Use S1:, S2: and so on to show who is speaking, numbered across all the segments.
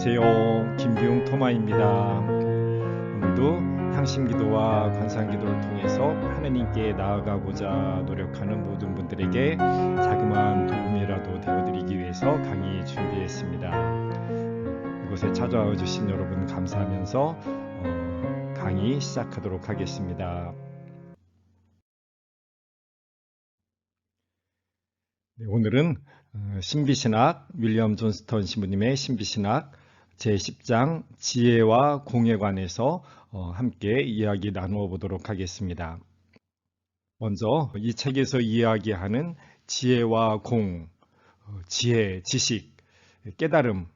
S1: 안녕하세요. 김기웅 토마입니다. 오늘도 향신기도와 관상기도를 통해서 하느님께 나아가고자 노력하는 모든 분들에게 자그마한 도움이라도 되어드리기 위해서 강의 준비했습니다. 이곳에 찾아와 주신 여러분 감사하면서 강의 시작하도록 하겠습니다. 네, 오늘은 신비신학 윌리엄 존스턴 신부님의 신비신학 제10장 지혜와 공에 관해서 함께 이야기 나누어 보도록 하겠습니다. 먼저 이 책에서 이야기하는 지혜와 공, 지혜, 지식, 깨달음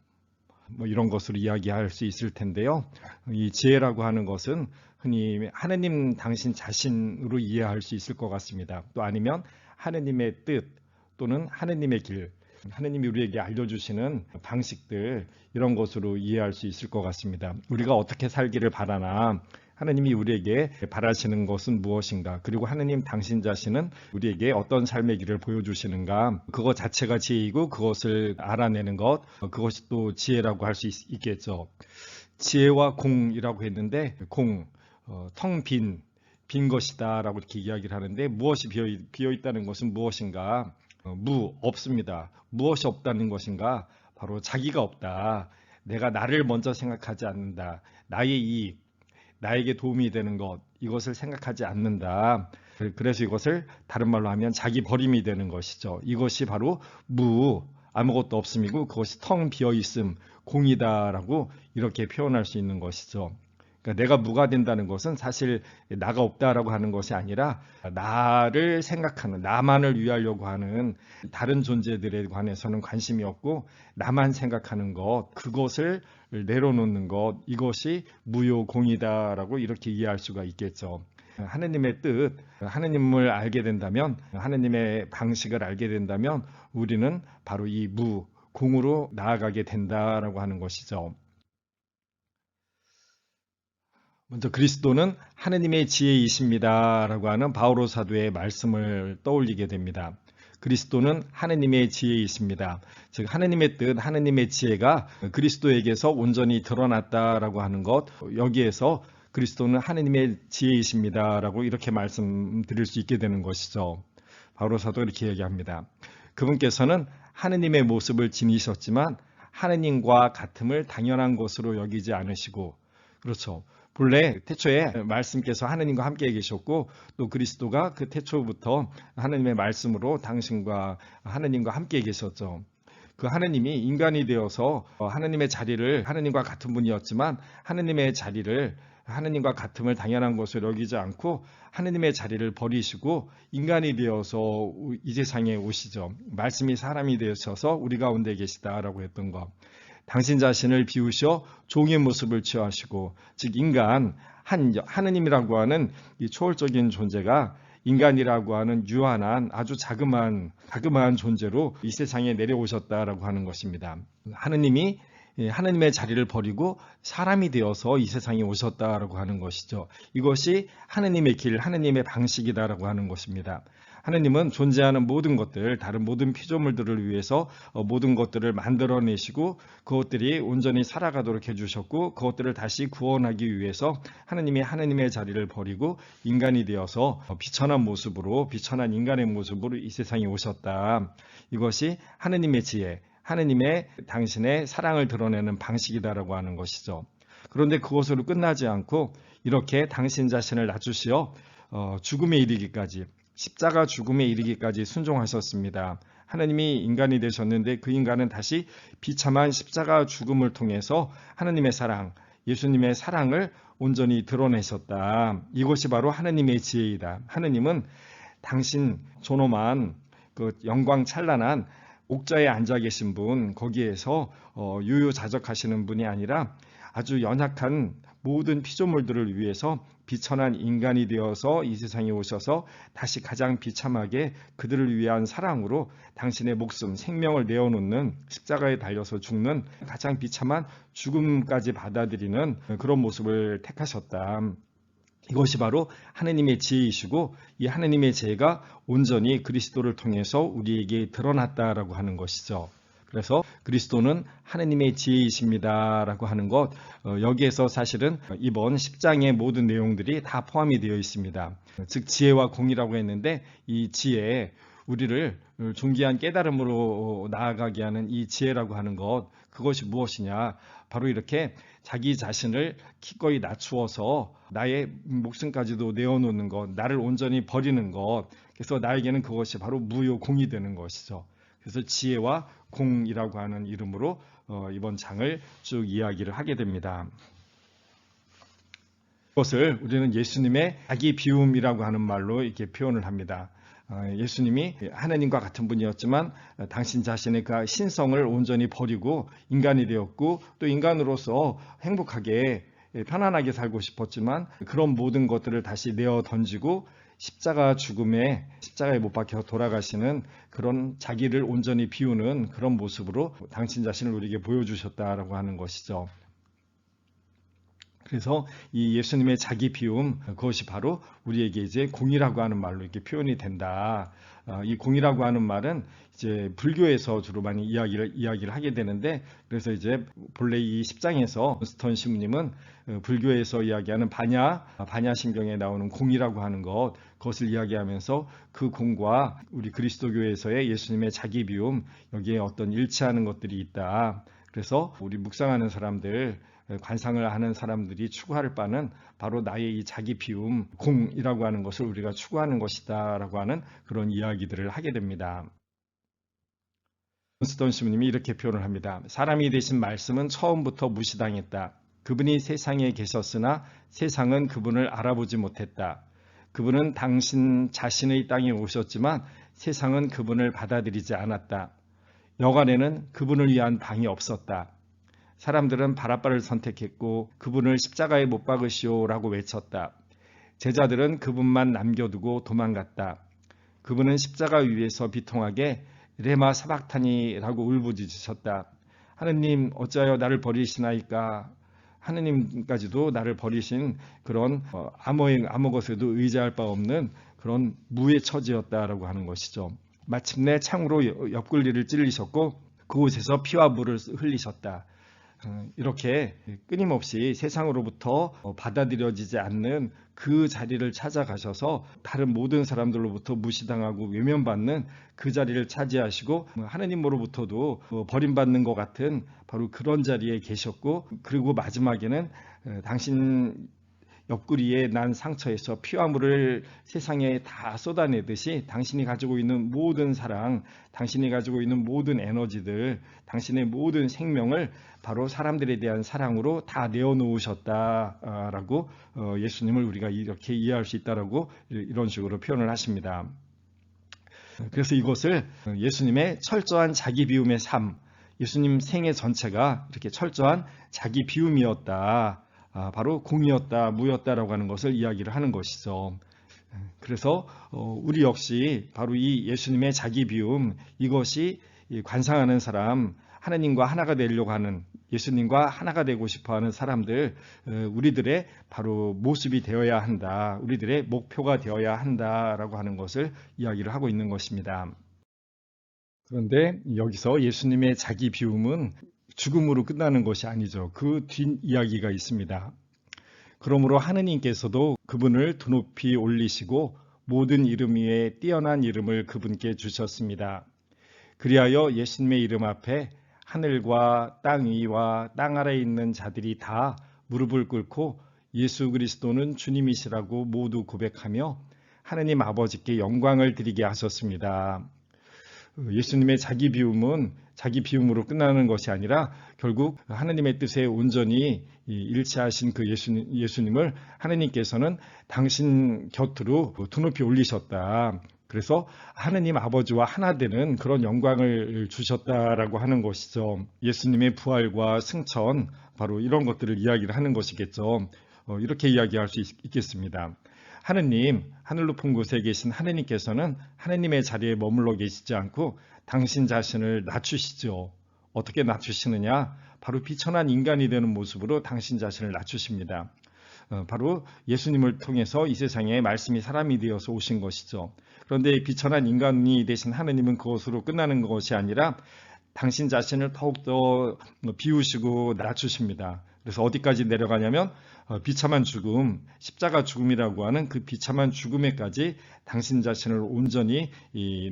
S1: 이런 것으로 이야기할 수 있을 텐데요. 이 지혜라고 하는 것은 흔히 하느님 당신 자신으로 이해할 수 있을 것 같습니다. 또 아니면 하느님의 뜻 또는 하느님의 길, 하느님이 우리에게 알려주시는 방식들 이런 것으로 이해할 수 있을 것 같습니다. 우리가 어떻게 살기를 바라나, 하느님이 우리에게 바라시는 것은 무엇인가, 그리고 하느님 당신 자신은 우리에게 어떤 삶의 길을 보여주시는가, 그것 자체가 지혜이고 그것을 알아내는 것, 그것이 또 지혜라고 할 수 있겠죠. 지혜와 공이라고 했는데 텅 빈 것이다 라고 이렇게 이야기를 하는데, 무엇이 비어 있다는 것은 무엇인가? 없습니다. 무엇이 없다는 것인가? 바로 자기가 없다. 내가 나를 먼저 생각하지 않는다. 나의 이익, 나에게 도움이 되는 것, 이것을 생각하지 않는다. 그래서 이것을 다른 말로 하면 자기 버림이 되는 것이죠. 이것이 바로 아무것도 없음이고 그것이 텅 비어 있음, 공이다라고 이렇게 표현할 수 있는 것이죠. 그러니까 내가 무가 된다는 것은 사실 나가 없다라고 하는 것이 아니라 나를 생각하는, 나만을 위하려고 하는 다른 존재들에 관해서는 관심이 없고 나만 생각하는 것, 그것을 내려놓는 것, 이것이 무효공이다라고 이렇게 이해할 수가 있겠죠. 하느님의 뜻, 하느님을 알게 된다면, 하느님의 방식을 알게 된다면 우리는 바로 이 공으로 나아가게 된다라고 하는 것이죠. 먼저 그리스도는 하느님의 지혜이십니다 라고 하는 바오로 사도의 말씀을 떠올리게 됩니다. 그리스도는 하느님의 지혜이십니다. 즉 하느님의 뜻, 하느님의 지혜가 그리스도에게서 온전히 드러났다라고 하는 것, 여기에서 그리스도는 하느님의 지혜이십니다 라고 이렇게 말씀드릴 수 있게 되는 것이죠. 바오로 사도가 이렇게 얘기합니다. 그분께서는 하느님의 모습을 지니셨지만 하느님과 같음을 당연한 것으로 여기지 않으시고, 그렇죠. 본래 태초에 말씀께서 하느님과 함께 계셨고, 또 그리스도가 그 태초부터 하느님의 말씀으로 당신과 하느님과 함께 계셨죠. 그 하느님이 인간이 되어서 하느님의 자리를, 하느님과 같은 분이었지만 하느님의 자리를, 하느님과 같음을 당연한 것으로 여기지 않고 하느님의 자리를 버리시고 인간이 되어서 이 세상에 오시죠. 말씀이 사람이 되셔서 우리 가운데 계시다라고 했던 것. 당신 자신을 비우셔 종의 모습을 취하시고, 즉 인간, 하느님이라고 하는 이 초월적인 존재가 인간이라고 하는 유한한 아주 자그마한 존재로 이 세상에 내려오셨다라고 하는 것입니다. 하느님이 하느님의 자리를 버리고 사람이 되어서 이 세상에 오셨다라고 하는 것이죠. 이것이 하느님의 길, 하느님의 방식이다라고 하는 것입니다. 하느님은 존재하는 모든 것들, 다른 모든 피조물들을 위해서 모든 것들을 만들어내시고 그것들이 온전히 살아가도록 해주셨고, 그것들을 다시 구원하기 위해서 하느님이 하느님의 자리를 버리고 인간이 되어서 비천한 모습으로, 비천한 인간의 모습으로 이 세상에 오셨다. 이것이 하느님의 지혜, 하느님의 당신의 사랑을 드러내는 방식이다라고 하는 것이죠. 그런데 그것으로 끝나지 않고 이렇게 당신 자신을 낮추시어 죽음에 이르기까지, 십자가 죽음에 이르기까지 순종하셨습니다. 하나님이 인간이 되셨는데 그 인간은 다시 비참한 십자가 죽음을 통해서 하나님의 사랑, 예수님의 사랑을 온전히 드러내셨다. 이것이 바로 하나님의 지혜이다. 하나님은 당신 존엄한 그 영광 찬란한 옥좌에 앉아 계신 분, 거기에서 유유자적하시는 분이 아니라 아주 연약한 모든 피조물들을 위해서 비천한 인간이 되어서 이 세상에 오셔서 다시 가장 비참하게 그들을 위한 사랑으로 당신의 목숨, 생명을 내어놓는, 십자가에 달려서 죽는 가장 비참한 죽음까지 받아들이는 그런 모습을 택하셨다. 이것이 바로 하느님의 지혜이시고, 이 하느님의 지혜가 온전히 그리스도를 통해서 우리에게 드러났다라고 하는 것이죠. 그래서 그리스도는 하느님의 지혜이십니다라고 하는 것, 여기에서 사실은 이번 10장의 모든 내용들이 다 포함이 되어 있습니다. 즉 지혜와 공이라고 했는데, 이 지혜, 우리를 존귀한 깨달음으로 나아가게 하는 이 지혜라고 하는 것, 그것이 무엇이냐? 바로 이렇게 자기 자신을 기꺼이 낮추어서 나의 목숨까지도 내어놓는 것, 나를 온전히 버리는 것, 그래서 나에게는 그것이 바로 무효공이 되는 것이죠. 그래서 지혜와 공이라고 하는 이름으로 이번 장을 쭉 이야기를 하게 됩니다. 이것을 우리는 예수님의 자기 비움이라고 하는 말로 이렇게 표현을 합니다. 예수님이 하나님과 같은 분이었지만 당신 자신의 그 신성을 온전히 버리고 인간이 되었고, 또 인간으로서 행복하게 편안하게 살고 싶었지만 그런 모든 것들을 다시 내어 던지고 십자가에 못 박혀 돌아가시는 그런 자기를 온전히 비우는 그런 모습으로 당신 자신을 우리에게 보여주셨다라고 하는 것이죠. 그래서 이 예수님의 자기 비움, 그것이 바로 우리에게 이제 공이라고 하는 말로 이렇게 표현이 된다. 이 공이라고 하는 말은 이제 불교에서 주로 많이 이야기를 하게 되는데, 그래서 이제 본래 이 10장에서 스턴 시무님은 불교에서 이야기하는 반야신경에 나오는 공이라고 하는 그것을 이야기하면서 그 공과 우리 그리스도교에서의 예수님의 자기 비움, 여기에 어떤 일치하는 것들이 있다. 그래서 우리 묵상하는 사람들, 관상을 하는 사람들이 추구할 바는 바로 나의 이 자기 비움, 공이라고 하는 것을 우리가 추구하는 것이다 라고 하는 그런 이야기들을 하게 됩니다. 스톤 시무님이 이렇게 표현을 합니다. 사람이 되신 말씀은 처음부터 무시당했다. 그분이 세상에 계셨으나 세상은 그분을 알아보지 못했다. 그분은 당신 자신의 땅에 오셨지만 세상은 그분을 받아들이지 않았다. 여관에는 그분을 위한 방이 없었다. 사람들은 바라바를 선택했고 그분을 십자가에 못 박으시오라고 외쳤다. 제자들은 그분만 남겨두고 도망갔다. 그분은 십자가 위에서 비통하게 레마 사박타니라고 울부짖으셨다. 하느님 어찌하여 나를 버리시나이까? 하느님까지도 나를 버리신 그런 아무 것에도 의지할 바 없는 그런 무의 처지였다라고 하는 것이죠. 마침내 창으로 옆구리를 찔리셨고 그곳에서 피와 물을 흘리셨다. 이렇게 끊임없이 세상으로부터 받아들여지지 않는 그 자리를 찾아가셔서 다른 모든 사람들로부터 무시당하고 외면받는 그 자리를 차지하시고 하느님으로부터도 버림받는 것 같은 바로 그런 자리에 계셨고, 그리고 마지막에는 당신 옆구리에 난 상처에서 피와 물을 세상에 다 쏟아내듯이 당신이 가지고 있는 모든 사랑, 당신이 가지고 있는 모든 에너지들, 당신의 모든 생명을 바로 사람들에 대한 사랑으로 다 내어놓으셨다라고 예수님을 우리가 이렇게 이해할 수 있다라고 이런 식으로 표현을 하십니다. 그래서 이것을 예수님의 철저한 자기 비움의 삶, 예수님 생애 전체가 이렇게 철저한 자기 비움이었다, 바로 공이었다, 무였다라고 하는 것을 이야기를 하는 것이죠. 그래서 우리 역시 바로 이 예수님의 자기 비움, 이것이 관상하는 사람, 하나님과 하나가 되려고 하는, 예수님과 하나가 되고 싶어하는 사람들, 우리들의 바로 모습이 되어야 한다, 우리들의 목표가 되어야 한다라고 하는 것을 이야기를 하고 있는 것입니다. 그런데 여기서 예수님의 자기 비움은 죽음으로 끝나는 것이 아니죠. 그 뒷이야기가 있습니다. 그러므로 하느님께서도 그분을 두 높이 올리시고 모든 이름 위에 뛰어난 이름을 그분께 주셨습니다. 그리하여 예수님의 이름 앞에 하늘과 땅 위와 땅 아래에 있는 자들이 다 무릎을 꿇고 예수 그리스도는 주님이시라고 모두 고백하며 하느님 아버지께 영광을 드리게 하셨습니다. 예수님의 자기 비움은 자기 비움으로 끝나는 것이 아니라 결국 하나님의 뜻에 온전히 일치하신 그 예수님을 하나님께서는 당신 곁으로 두 높이 올리셨다. 그래서 하느님 아버지와 하나 되는 그런 영광을 주셨다라고 하는 것이죠. 예수님의 부활과 승천, 바로 이런 것들을 이야기를 하는 것이겠죠. 이렇게 이야기할 수 있겠습니다. 하느님, 하늘 높은 곳에 계신 하느님께서는 하느님의 자리에 머물러 계시지 않고 당신 자신을 낮추시죠. 어떻게 낮추시느냐? 바로 비천한 인간이 되는 모습으로 당신 자신을 낮추십니다. 바로 예수님을 통해서 이 세상에 말씀이 사람이 되어서 오신 것이죠. 그런데 비천한 인간이 되신 하느님은 그것으로 끝나는 것이 아니라 당신 자신을 더욱더 비우시고 낮추십니다. 그래서 어디까지 내려가냐면 비참한 죽음, 십자가 죽음이라고 하는 그 비참한 죽음에까지 당신 자신을 온전히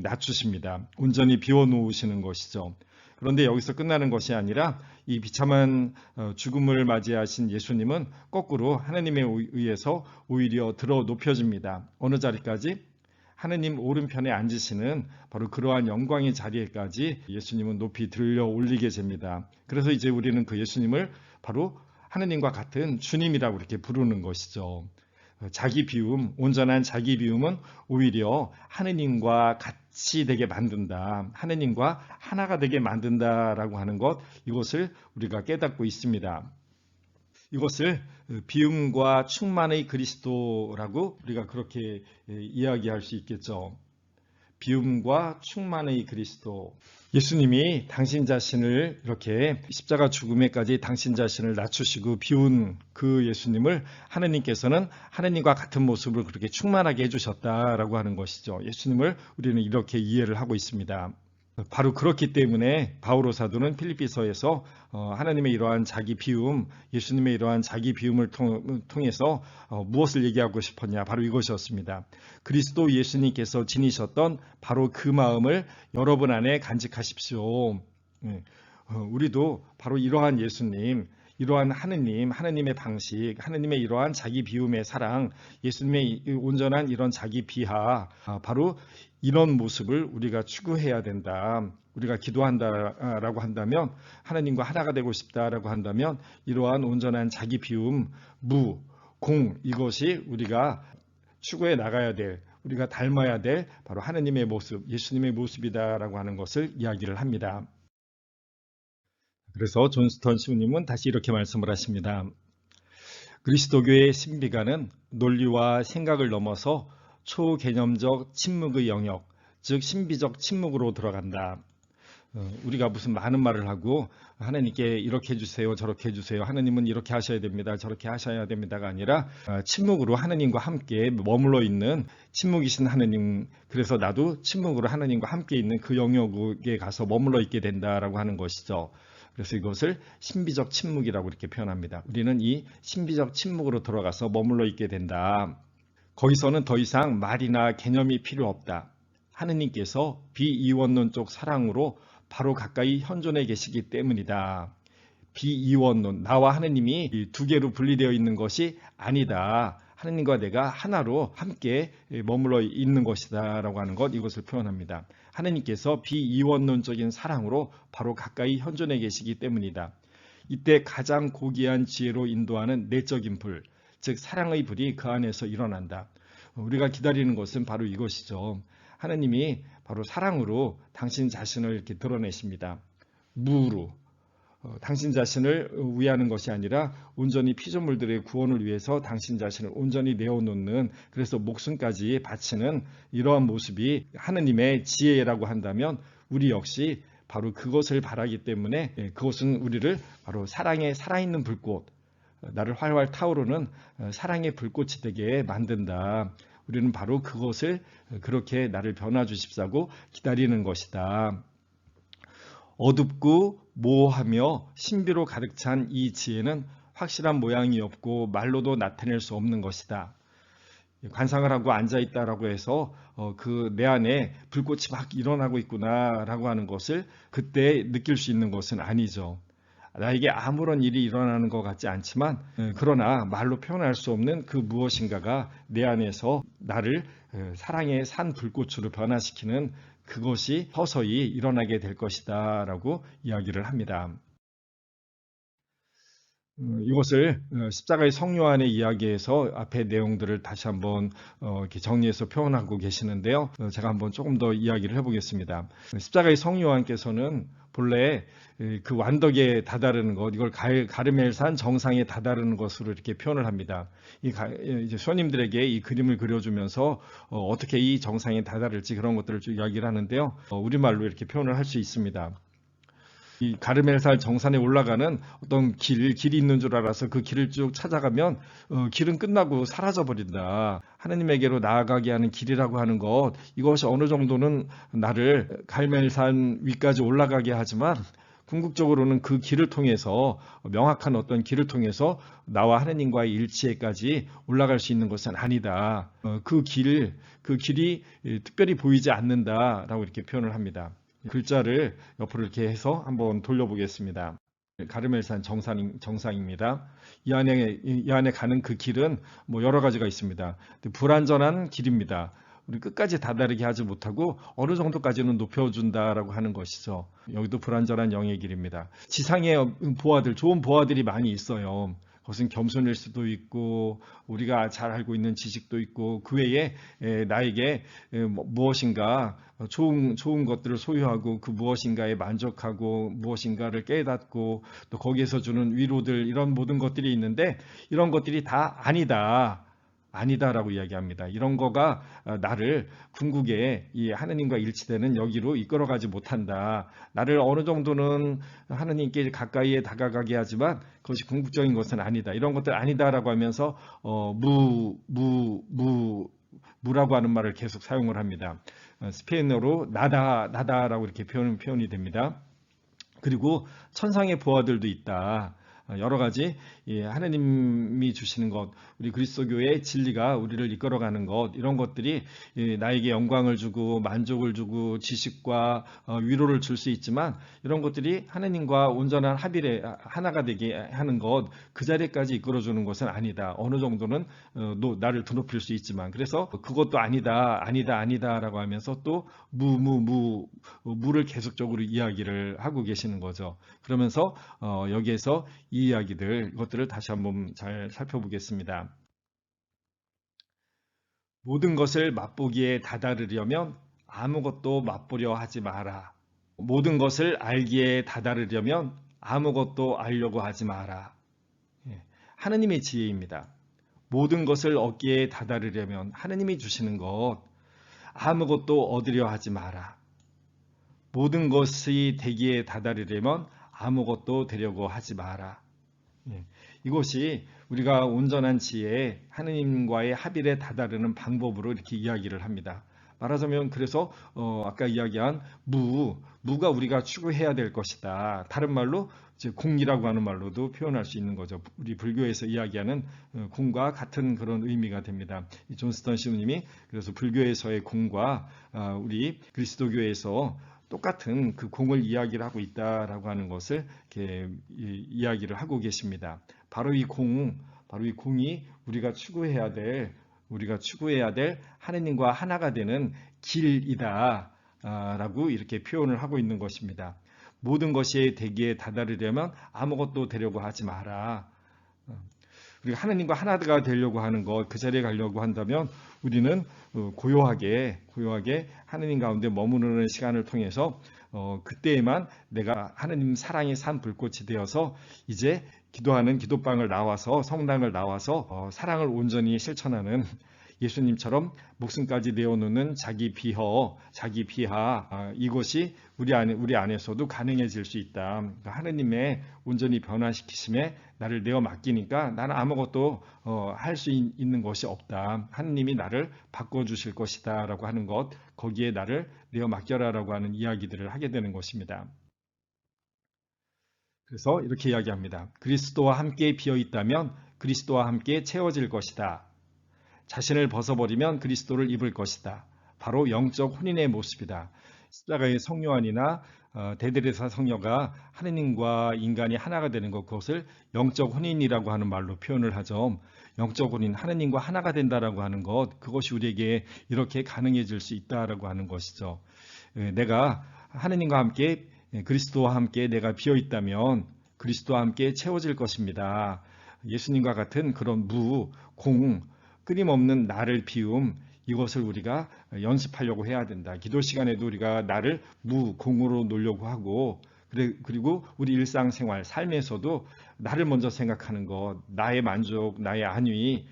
S1: 낮추십니다. 온전히 비워놓으시는 것이죠. 그런데 여기서 끝나는 것이 아니라 이 비참한 죽음을 맞이하신 예수님은 거꾸로 하나님에 의해서 오히려 들어 높여집니다. 어느 자리까지? 하느님 오른편에 앉으시는 바로 그러한 영광의 자리에까지 예수님은 높이 들려 올리게 됩니다. 그래서 이제 우리는 그 예수님을 바로 하느님과 같은 주님이라고 이렇게 부르는 것이죠. 자기 비움, 온전한 자기 비움은 오히려 하느님과 같이 되게 만든다. 하느님과 하나가 되게 만든다라고 하는 것, 이것을 우리가 깨닫고 있습니다. 이것을 비움과 충만의 그리스도라고 우리가 그렇게 이야기할 수 있겠죠. 비움과 충만의 그리스도. 예수님이 당신 자신을 이렇게 십자가 죽음에까지 당신 자신을 낮추시고 비운 그 예수님을 하느님께서는 하느님과 같은 모습을 그렇게 충만하게 해주셨다라고 하는 것이죠. 예수님을 우리는 이렇게 이해를 하고 있습니다. 바로 그렇기 때문에 바오로 사도는 필리피서에서 하나님의 이러한 자기 비움, 예수님의 이러한 자기 비움을 통해서 무엇을 얘기하고 싶었냐, 바로 이것이었습니다. 그리스도 예수님께서 지니셨던 바로 그 마음을 여러분 안에 간직하십시오. 우리도 바로 이러한 예수님, 이러한 하느님, 하느님의 방식, 하느님의 이러한 자기 비움의 사랑, 예수님의 온전한 이런 자기 비하, 바로 이런 모습을 우리가 추구해야 된다. 우리가 기도한다라고 한다면, 하나님과 하나가 되고 싶다라고 한다면, 이러한 온전한 자기 비움, 무, 공, 이것이 우리가 추구해 나가야 될, 우리가 닮아야 될 바로 하나님의 모습, 예수님의 모습이다라고 하는 것을 이야기를 합니다. 그래서 존 스턴 신부님은 다시 이렇게 말씀을 하십니다. 그리스도교의 신비가는 논리와 생각을 넘어서 초개념적 침묵의 영역, 즉 신비적 침묵으로 들어간다. 우리가 무슨 많은 말을 하고 하나님께 이렇게 해주세요, 저렇게 해주세요, 하나님은 이렇게 하셔야 됩니다, 저렇게 하셔야 됩니다가 아니라 침묵으로 하나님과 함께 머물러 있는 침묵이신 하나님, 그래서 나도 침묵으로 하나님과 함께 있는 그 영역에 가서 머물러 있게 된다라고 하는 것이죠. 그래서 이것을 신비적 침묵이라고 이렇게 표현합니다. 우리는 이 신비적 침묵으로 들어가서 머물러 있게 된다. 거기서는 더 이상 말이나 개념이 필요 없다. 하느님께서 비이원론적 사랑으로 바로 가까이 현존해 계시기 때문이다. 비이원론, 나와 하느님이 두 개로 분리되어 있는 것이 아니다. 하느님과 내가 하나로 함께 머물러 있는 것이다 라고 하는 것, 이것을 표현합니다. 하느님께서 비이원론적인 사랑으로 바로 가까이 현존해 계시기 때문이다. 이때 가장 고귀한 지혜로 인도하는 내적인 불, 즉 사랑의 불이 그 안에서 일어난다. 우리가 기다리는 것은 바로 이것이죠. 하느님이 바로 사랑으로 당신 자신을 이렇게 드러내십니다. 무로 당신 자신을 위하는 것이 아니라 온전히 피조물들의 구원을 위해서 당신 자신을 온전히 내어놓는, 그래서 목숨까지 바치는 이러한 모습이 하느님의 지혜라고 한다면 우리 역시 바로 그것을 바라기 때문에 그것은 우리를 바로 사랑의 살아있는 불꽃, 나를 활활 타오르는 사랑의 불꽃이 되게 만든다. 우리는 바로 그것을 그렇게 나를 변화 주십사고 기다리는 것이다. 어둡고 모호하며 신비로 가득 찬 이 지혜는 확실한 모양이 없고 말로도 나타낼 수 없는 것이다. 관상을 하고 앉아있다라고 해서 그 내 안에 불꽃이 막 일어나고 있구나라고 하는 것을 그때 느낄 수 있는 것은 아니죠. 나에게 아무런 일이 일어나는 것 같지 않지만 그러나 말로 표현할 수 없는 그 무엇인가가 내 안에서 나를 사랑의 산 불꽃으로 변화시키는 그것이 서서히 일어나게 될 것이다 라고 이야기를 합니다. 이것을 십자가의 성요한의 이야기에서 앞의 내용들을 다시 한번 이렇게 정리해서 표현하고 계시는데요. 제가 한번 조금 더 이야기를 해보겠습니다. 십자가의 성요한께서는 본래 그 완덕에 다다르는 것, 이걸 가르멜산 정상에 다다르는 것으로 이렇게 표현을 합니다. 이제 수녀님들에게 이 그림을 그려주면서 어떻게 이 정상에 다다를지 그런 것들을 좀 이야기를 하는데요. 우리말로 이렇게 표현을 할 수 있습니다. 이 가르멜살 정산에 올라가는 어떤 길이 있는 줄 알아서 그 길을 쭉 찾아가면 길은 끝나고 사라져 버린다. 하느님에게로 나아가게 하는 길이라고 하는 것, 이것이 어느 정도는 나를 가르멜산 위까지 올라가게 하지만 궁극적으로는 그 길을 통해서, 명확한 어떤 길을 통해서 나와 하느님과의 일치에까지 올라갈 수 있는 것은 아니다. 그 길이 특별히 보이지 않는다라고 이렇게 표현을 합니다. 글자를 옆으로 이렇게 해서 한번 돌려보겠습니다. 가르멜산 정상입니다. 이 안에 가는 그 길은 뭐 여러 가지가 있습니다. 불완전한 길입니다. 우리 끝까지 다다르게 하지 못하고 어느 정도까지는 높여준다라고 하는 것이죠. 여기도 불완전한 영의 길입니다. 지상의 보아들, 좋은 보아들이 많이 있어요. 그것은 겸손일 수도 있고 우리가 잘 알고 있는 지식도 있고 그 외에 나에게 무엇인가 좋은 것들을 소유하고 그 무엇인가에 만족하고 무엇인가를 깨닫고 또 거기에서 주는 위로들, 이런 모든 것들이 있는데 이런 것들이 다 아니다라고 이야기합니다. 이런 거가 나를 궁극에 이 하느님과 일치되는 여기로 이끌어가지 못한다. 나를 어느 정도는 하느님께 가까이에 다가가게 하지만 그것이 궁극적인 것은 아니다. 이런 것들 아니다라고 하면서 무라고 하는 말을 계속 사용을 합니다. 스페인어로 나다라고 이렇게 표현이 됩니다. 그리고 천상의 보아들도 있다. 여러 가지 하나님이 주시는 것, 우리 그리스도교의 진리가 우리를 이끌어가는 것, 이런 것들이 나에게 영광을 주고 만족을 주고 지식과 위로를 줄 수 있지만 이런 것들이 하나님과 온전한 합일에 하나가 되게 하는 것, 그 자리까지 이끌어주는 것은 아니다. 어느 정도는 나를 드높일 수 있지만, 그래서 그것도 아니다라고 하면서 또 무를 계속적으로 이야기를 하고 계시는 거죠. 그러면서 여기에서 이 이것들을 다시 한번 잘 살펴보겠습니다. 모든 것을 맛보기에 다다르려면 아무것도 맛보려 하지 마라. 모든 것을 알기에 다다르려면 아무것도 알려고 하지 마라. 하느님의 지혜입니다. 모든 것을 얻기에 다다르려면 하느님이 주시는 것, 아무것도 얻으려 하지 마라. 모든 것이 되기에 다다르려면 아무것도 되려고 하지 마라. 이것이 우리가 온전한 지혜에 하느님과의 합일에 다다르는 방법으로 이렇게 이야기를 합니다. 말하자면 그래서 아까 이야기한 무가 우리가 추구해야 될 것이다. 다른 말로 이제 공이라고 하는 말로도 표현할 수 있는 거죠. 우리 불교에서 이야기하는 공과 같은 그런 의미가 됩니다. 존스턴 시우님이 그래서 불교에서의 공과 우리 그리스도교에서 똑같은 그 공을 이야기를 하고 있다라고 하는 것을 이렇게 이야기를 하고 계십니다. 바로 이 공이 우리가 추구해야 될 하느님과 하나가 되는 길이다라고 이렇게 표현을 하고 있는 것입니다. 모든 것이 되기에 다다르려면 아무것도 되려고 하지 마라. 우리가 하느님과 하나가 되려고 하는 것, 그 자리에 가려고 한다면 우리는 고요하게 하느님 가운데 머무르는 시간을 통해서 그때에만 내가 하느님 사랑의 산 불꽃이 되어서 이제 기도하는 기도방을 나와서 성당을 나와서 사랑을 온전히 실천하는 예수님처럼 목숨까지 내어놓는 자기 비하, 이것이 우리 안에서도 가능해질 수 있다. 그러니까 하느님의 온전히 변화시키심에 나를 내어 맡기니까 나는 아무것도 할 수 있는 것이 없다. 하느님이 나를 바꿔주실 것이다 라고 하는 것, 거기에 나를 내어 맡겨라라고 하는 이야기들을 하게 되는 것입니다. 그래서 이렇게 이야기합니다. 그리스도와 함께 비어 있다면 그리스도와 함께 채워질 것이다. 자신을 벗어버리면 그리스도를 입을 것이다. 바로 영적 혼인의 모습이다. 십자가의 성요한이나 대대리사 성녀가 하느님과 인간이 하나가 되는 것, 그것을 영적 혼인이라고 하는 말로 표현을 하죠. 영적 혼인, 하느님과 하나가 된다라고 하는 것, 그것이 우리에게 이렇게 가능해질 수 있다라고 하는 것이죠. 내가 하느님과 함께, 그리스도와 함께 내가 비어 있다면 그리스도와 함께 채워질 것입니다. 예수님과 같은 그런 끊임없는 나를 비움, 이것을 우리가 연습하려고 해야 된다. 기도 시간에도 우리가 나를 공으로 놓으려고 하고, 그리고 우리 일상생활, 삶에서도 나를 먼저 생각하는 것, 나의 만족, 나의 안위,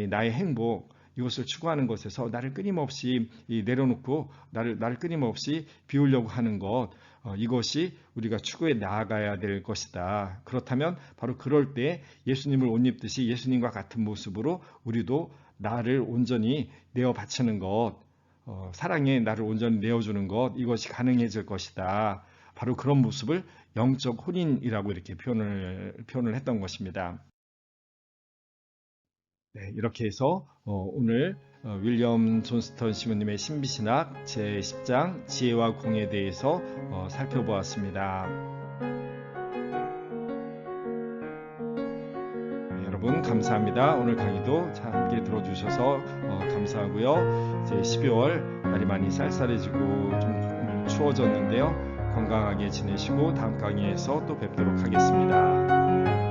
S1: 나의 행복, 이것을 추구하는 것에서 나를 끊임없이 내려놓고 나를 끊임없이 비우려고 하는 것, 이것이 우리가 추구해 나아가야 될 것이다. 그렇다면 바로 그럴 때 예수님을 옷 입듯이 예수님과 같은 모습으로 우리도 나를 온전히 내어 바치는 것, 사랑에 나를 온전히 내어주는 것, 이것이 가능해질 것이다. 바로 그런 모습을 영적 혼인이라고 이렇게 표현을 했던 것입니다. 네, 이렇게 해서 오늘 윌리엄 존스턴 시모님의 신비신학 제10장 지혜와 공에 대해서 살펴보았습니다. 네, 여러분 감사합니다. 오늘 강의도 함께 들어주셔서 감사하고요. 이제 12월 날이 많이 쌀쌀해지고 좀 추워졌는데요. 건강하게 지내시고 다음 강의에서 또 뵙도록 하겠습니다.